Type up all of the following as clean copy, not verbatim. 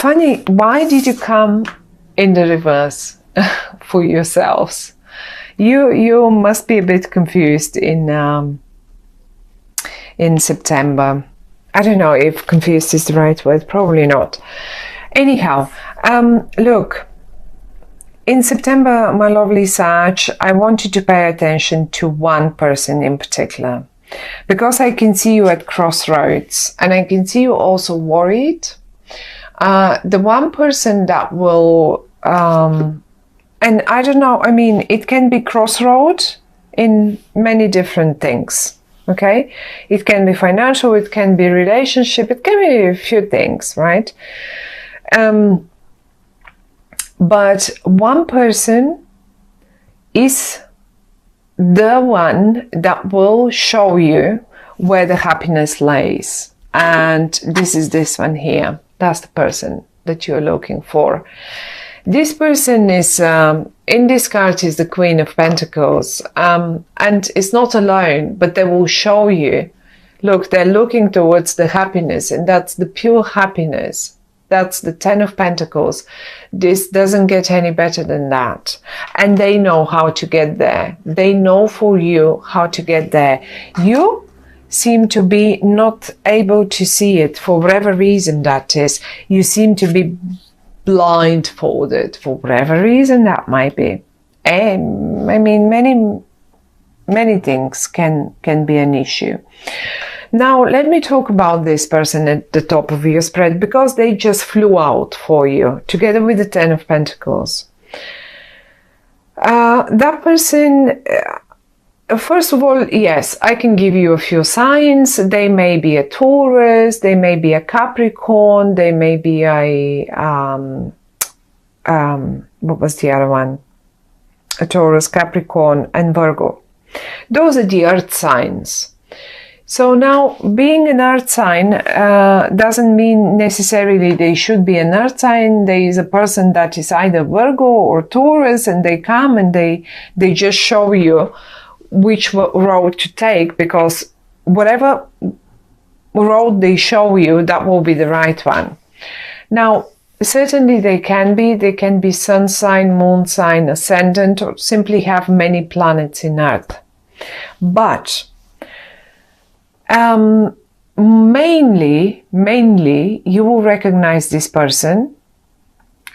funny, why did you come in the reverse for yourselves? You must be a bit confused in September. I don't know if confused is the right word, probably not. Anyhow, look, in September, my lovely Sag, I want you to pay attention to one person in particular, because I can see you at crossroads, and I can see you also worried. The one person that will, and I don't know, I mean, it can be crossroad in many different things, okay? It can be financial, it can be relationship, it can be a few things, right? But one person is the one that will show you where the happiness lays. And this is this one here. That's the person that you're looking for. This person is, in this card, is the Queen of Pentacles. And it's not alone, but they will show you. Look, they're looking towards the happiness, and that's the pure happiness. That's the Ten of Pentacles. This doesn't get any better than that. And they know how to get there. They know for you how to get there. You seem to be not able to see it for whatever reason that is. You seem to be blindfolded for whatever reason that might be. And I mean, many things can be an issue. Now, let me talk about this person at the top of your spread, because they just flew out for you, together with the Ten of Pentacles. That person, first of all, yes, I can give you a few signs. They may be a Taurus, they may be a Capricorn, they may be a, what was the other one? A Taurus, Capricorn, and Virgo. Those are the earth signs. So now, being an earth sign doesn't mean necessarily they should be an earth sign. There is a person that is either Virgo or Taurus, and they come and they just show you which road to take, because whatever road they show you, that will be the right one. Now, certainly they can be sun sign, moon sign, ascendant, or simply have many planets in earth. But mainly you will recognize this person,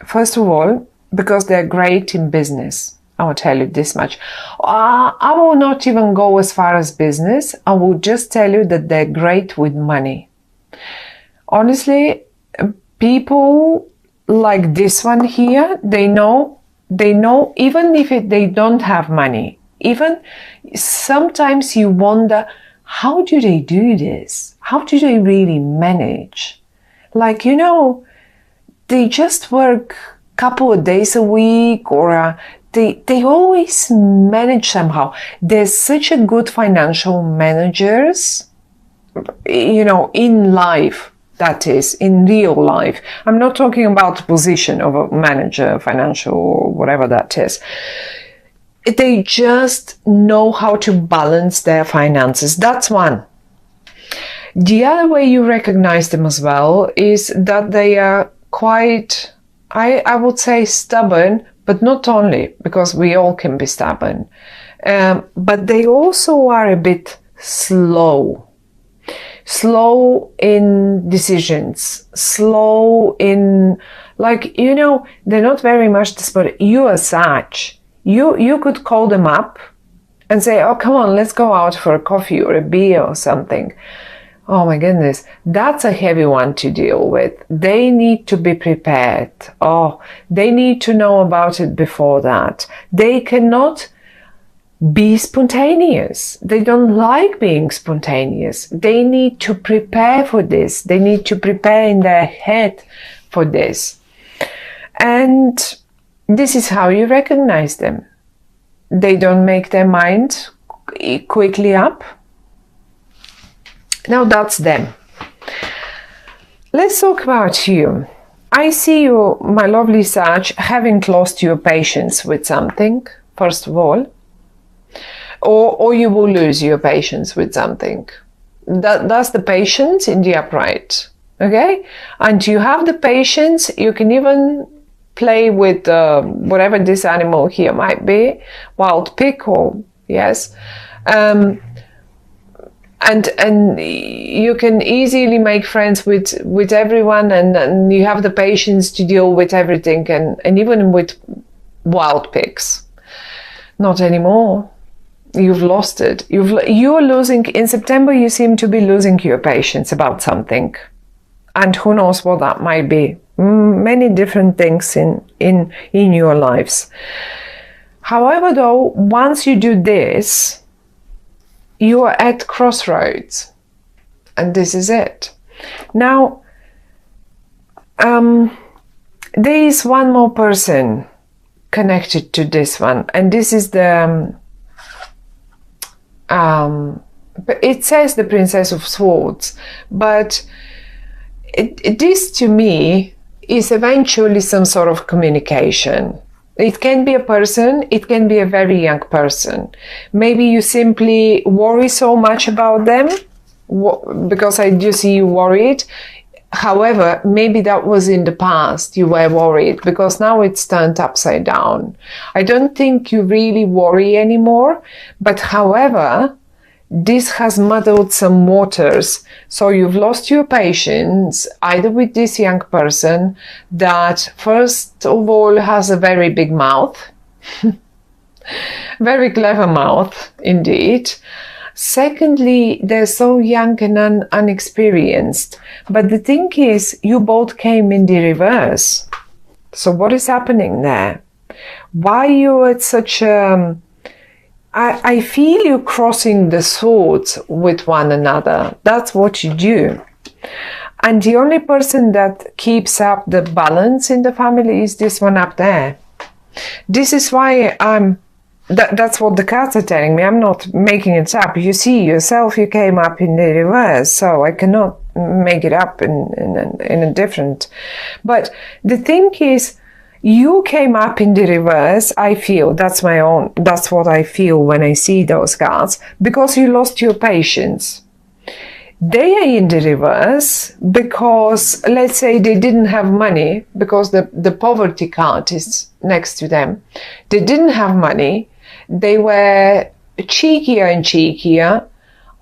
first of all, because they're great in business. I will tell you this much. I will not even go as far as business. I will just tell you that they're great with money. Honestly, people like this one here, they know, even if they don't have money, even sometimes you wonder, how do they do this? How do they really manage? Like, you know, they just work a couple of days a week, or they always manage somehow. There's such a good financial managers, you know, in life, that is, in real life. I'm not talking about the position of a manager, financial, or whatever that is. They just know how to balance their finances. That's one. The other way you recognize them as well is that they are quite, I would say, stubborn, but not only, because we all can be stubborn. But they also are a bit slow. Slow in decisions. Slow in, like, you know, they're not very much desperate. You are such. You could call them up and say, oh, come on, let's go out for a coffee or a beer or something. Oh my goodness, that's a heavy one to deal with. They need to be prepared. Oh, they need to know about it before that. They cannot be spontaneous. They don't like being spontaneous. They need to prepare for this. They need to prepare in their head for this. And this is how you recognize them. They don't make their mind quickly up. Now that's them. Let's talk about you. I see you, my lovely Sag, having lost your patience with something, first of all. Or you will lose your patience with something. That's the patience in the upright. Okay? And you have the patience. You can even play with whatever this animal here might be, wild pig or yes. And you can easily make friends with everyone, and you have the patience to deal with everything, and even with wild pigs. Not anymore. You've lost it. You're losing, in September you seem to be losing your patience about something. And who knows what that might be. Many different things in your lives. However, though, once you do this, you are at crossroads, and this is it. Now, there is one more person connected to this one, and this is the it says the Princess of Swords, but this to me is eventually some sort of communication. It can be a person, it can be a very young person. Maybe you simply worry so much about them, because I do see you worried. However, maybe that was in the past, you were worried, because now it's turned upside down. I don't think you really worry anymore, but however, this has muddled some waters. So you've lost your patience, either with this young person that first of all has a very big mouth, very clever mouth indeed. Secondly, they're so young and unexperienced. But the thing is, you both came in the reverse. So what is happening there? Why you at such I feel you crossing the swords with one another. That's what you do. And the only person that keeps up the balance in the family is this one up there. This is why that's what the cards are telling me. I'm not making it up. You see yourself, you came up in the reverse, so I cannot make it up in a different. But the thing is, you came up in the reverse. I feel that's what I feel when I see those cards, because you lost your patience. They are in the reverse because, let's say, they didn't have money, because the poverty card is next to them. They didn't have money. They were cheekier and cheekier,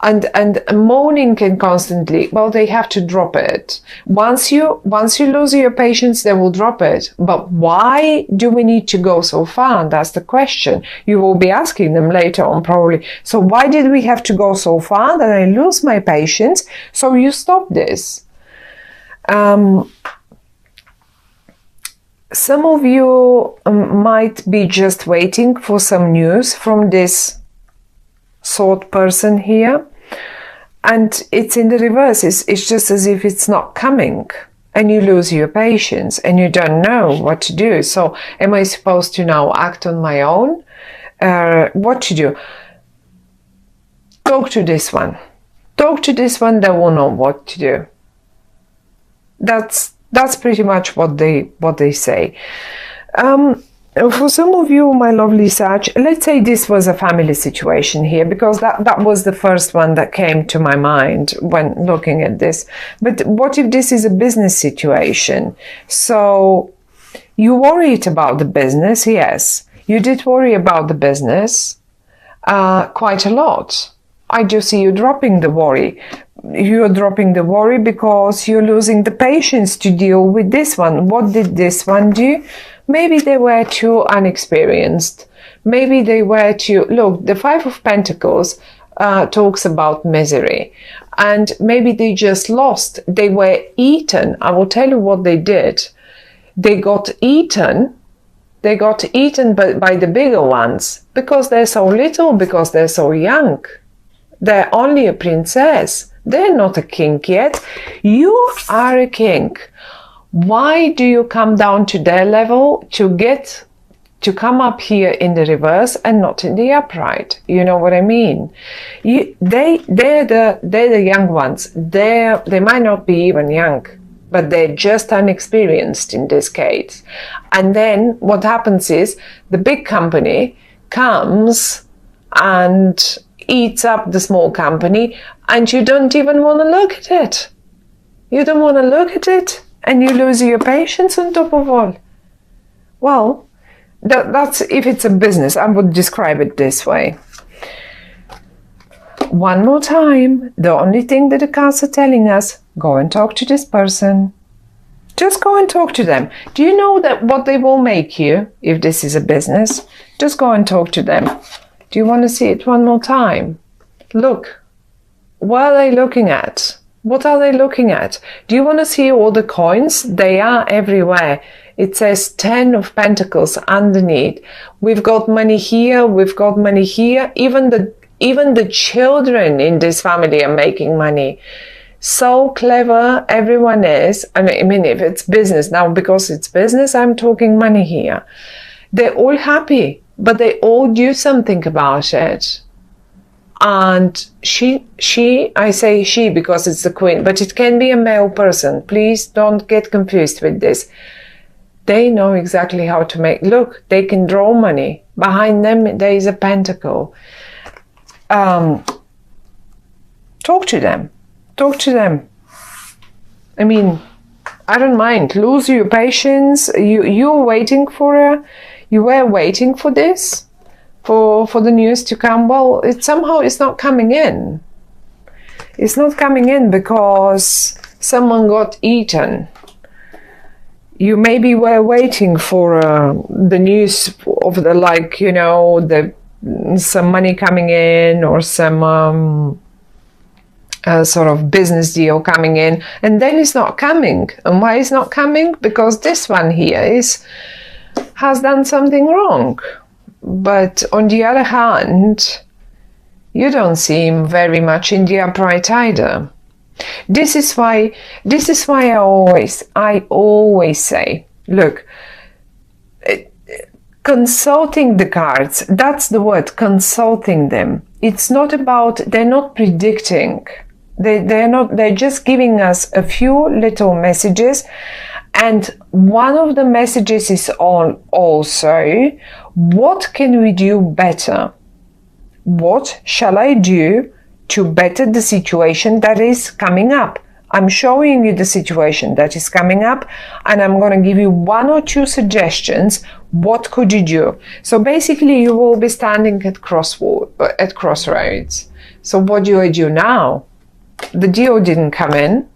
and moaning and constantly. Well, they have to drop it. Once you lose your patience, they will drop it. But why do we need to go so far? That's the question. You will be asking them later on probably. So why did we have to go so far that I lose my patience? So you stop this. Some of you might be just waiting for some news from this sword person here, and it's in the reverse. It's just as if it's not coming, and you lose your patience and you don't know what to do. So am I supposed to now act on my own? What to do? Talk to this one. Talk to this one. They will know what to do. That's pretty much what they say. For some of you, my lovely Sag, let's say this was a family situation here, because that was the first one that came to my mind when looking at this. But what if this is a business situation? So you worried about the business, yes. You did worry about the business quite a lot. I do see you dropping the worry. You're dropping the worry because you're losing the patience to deal with this one. What did this one do? Maybe they were too unexperienced. Maybe they were too... Look, the Five of Pentacles talks about misery. And maybe they just lost. They were eaten. I will tell you what they did. They got eaten. They got eaten by the bigger ones. Because they're so little, because they're so young. They're only a princess. They're not a king yet. You are a king. Why do you come down to their level to come up here in the reverse and not in the upright? You know what I mean? They're the young ones. They might not be even young, but they're just unexperienced in this case. And then what happens is the big company comes and eats up the small company, and you don't even want to look at it. You don't want to look at it, and you lose your patience on top of all. Well, that's if it's a business. I would describe it this way. One more time, the only thing that the cards are telling us, go and talk to this person. Just go and talk to them. Do you know that what they will make you if this is a business? Just go and talk to them. Do you want to see it one more time? Look. What are they looking at? What are they looking at? Do you want to see all the coins? They are everywhere. It says 10 of Pentacles underneath. We've got money here. We've got money here. Even the children in this family are making money. So clever everyone is. I mean, if it's business now, because it's business, I'm talking money here. They're all happy, but they all do something about it. And I say she because it's the queen, but it can be a male person. Please don't get confused with this. They know exactly how to make, look, they can draw money. Behind them, there is a pentacle. Talk to them. Talk to them. I mean, I don't mind. Lose your patience. You're waiting for you were waiting for this. For the news to come. Well, somehow it's not coming in. It's not coming in because someone got eaten. You maybe were waiting for the news of the, like, you know, some money coming in, or some sort of business deal coming in, and then it's not coming. And why it's not coming? Because this one here has done something wrong. But on the other hand, you don't seem very much in the upright either. This is why I always say, look, consulting the cards, that's the word, consulting them. It's not about, they're not predicting. They're just giving us a few little messages. And one of the messages is on also, what can we do better? What shall I do to better the situation that is coming up? I'm showing you the situation that is coming up, and I'm going to give you one or two suggestions. What could you do? So basically, you will be standing at crossroads. So what do I do now? The deal didn't come in.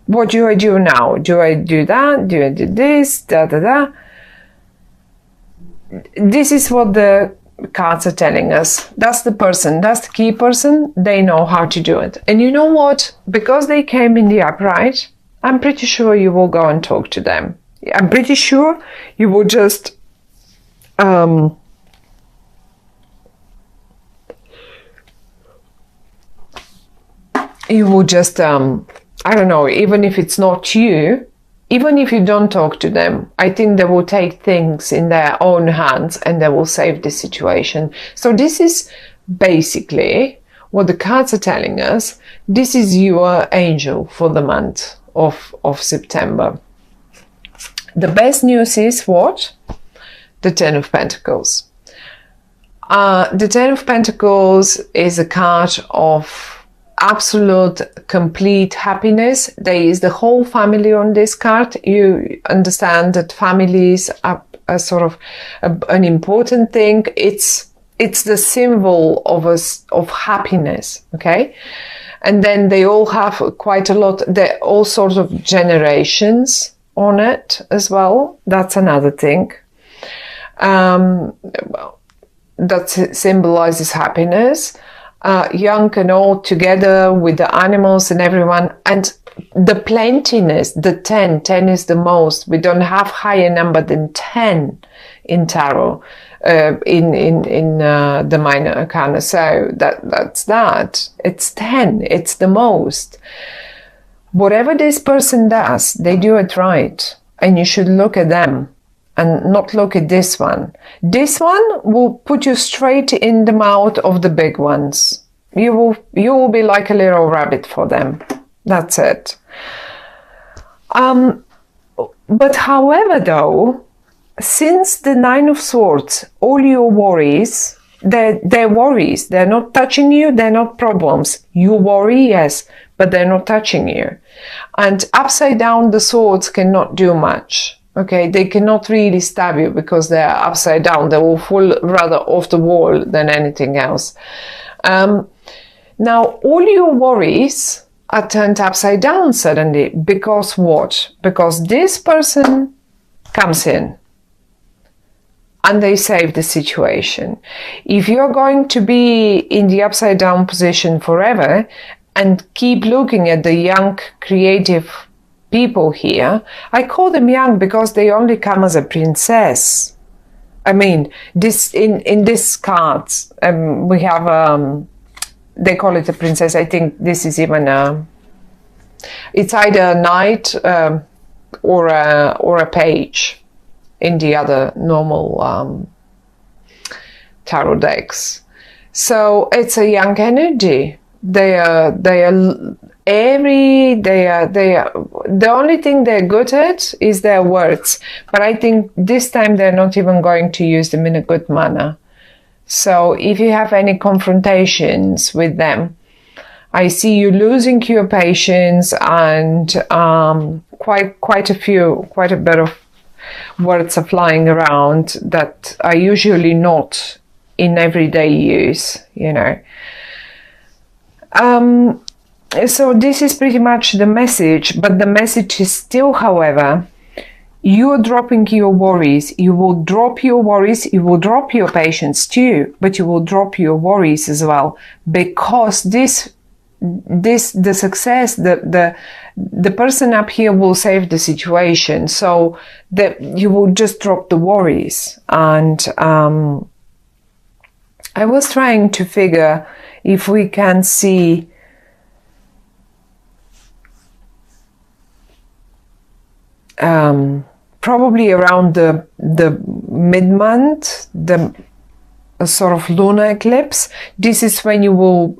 What do I do now? Do I do that? Do I do this? This is what the cards are telling us. That's the person. That's the key person. They know how to do it. And you know what? Because they came in the upright, I'm pretty sure you will go and talk to them. I'm pretty sure you will just I don't know, even if it's not you, even if you don't talk to them, I think they will take things in their own hands and they will save the situation. So this is basically what the cards are telling us. This is your angel for the month of September. The best news is what? The Ten of Pentacles. The Ten of Pentacles is a card of absolute complete happiness. There is the whole family on this card. You understand that families are a sort of an important thing. It's the symbol of happiness, okay? And then they all have quite a lot, there all sorts of generations on it as well. That's another thing. That symbolizes happiness. Young and old together with the animals and everyone, and the plentiness, the 10 is the most. We don't have higher number than 10 in tarot, in the minor arcana. So that's that. It's 10. It's the most. Whatever this person does, they do it right, and you should look at them and not look at this one. This one will put you straight in the mouth of the big ones. You will be like a little rabbit for them. That's it. But however, though, since the Nine of Swords, all your worries, they're worries. They're not touching you. They're not problems. You worry, yes, but they're not touching you. And upside down, the swords cannot do much. Okay, they cannot really stab you because they're upside down. They will fall rather off the wall than anything else. Now, all your worries are turned upside down suddenly. Because what? Because this person comes in and they save the situation. If you're going to be in the upside down position forever and keep looking at the young, creative people here, I call them young because they only come as a princess. I mean, this in this cards, we have, they call it a princess. I think this is even it's either a knight or a page in the other normal tarot decks. So it's a young energy. They are airy. The only thing they're good at is their words. But I think this time they're not even going to use them in a good manner. So if you have any confrontations with them, I see you losing your patience, and quite a bit of words are flying around that are usually not in everyday use, you know. So this is pretty much the message, but the message is still, however, you are dropping your worries. You will drop your worries. You will drop your patience too, but you will drop your worries as well, because the success, the person up here will save the situation. So that you will just drop the worries. And I was trying to figure if we can see probably around the mid-month, the sort of lunar eclipse. This is when you will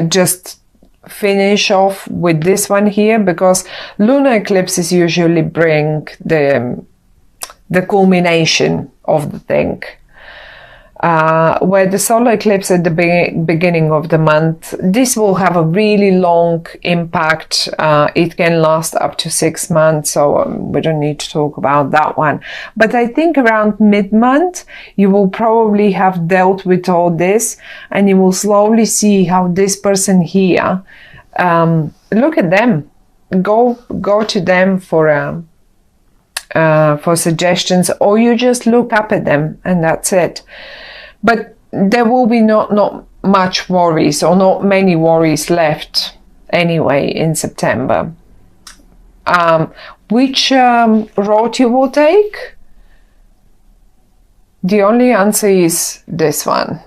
just finish off with this one here, because lunar eclipses usually bring the culmination of the thing. Where the solar eclipse at the beginning of the month, this will have a really long impact. It can last up to 6 months, so we don't need to talk about that one. But I think around mid-month, you will probably have dealt with all this, and you will slowly see how this person here, look at them, go to them for suggestions, or you just look up at them and that's it. But there will be not much worries, or not many worries left anyway in September. Which road you will take? The only answer is this one.